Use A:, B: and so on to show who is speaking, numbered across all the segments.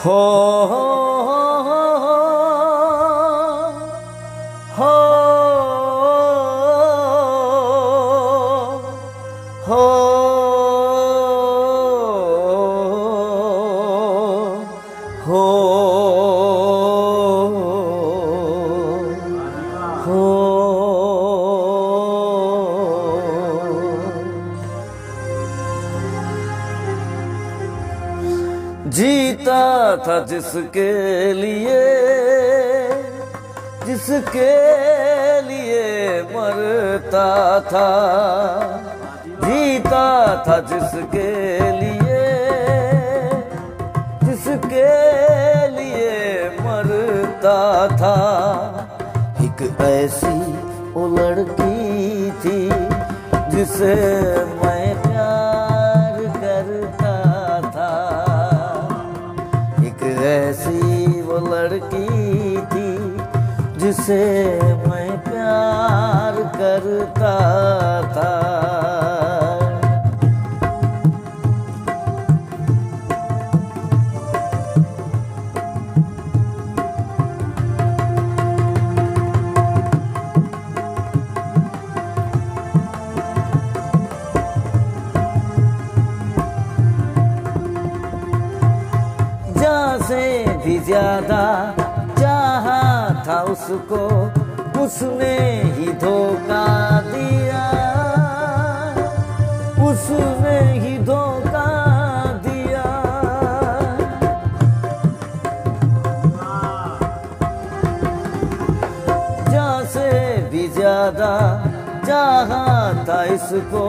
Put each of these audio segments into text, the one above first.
A: हो हो हो हो हो हो जीता था जिसके लिए मरता था। जीता था जिसके लिए मरता था। एक ऐसी वो लड़की थी जिसे मैं प्यार करता था। एक ऐसी वो लड़की थी जिसे मैं प्यार करता था। जान से भी ज्यादा चाहा था उसको, उसने ही धोखा दिया। उसने ही धोखा दिया। जान से भी ज्यादा चाहा था इसको,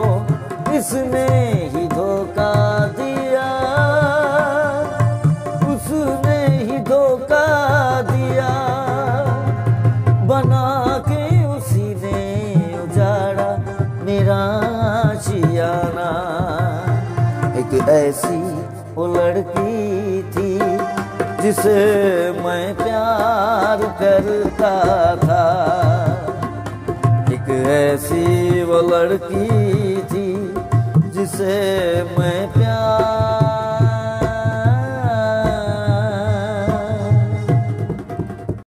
A: इसने ही धोखा दिया। उसने ही धोखा दिया। बना के उसी ने उजाड़ा मेरा आशियाना। एक ऐसी वो लड़की थी जिसे मैं प्यार करता था। एक ऐसी वो लड़की थी जिसे मैं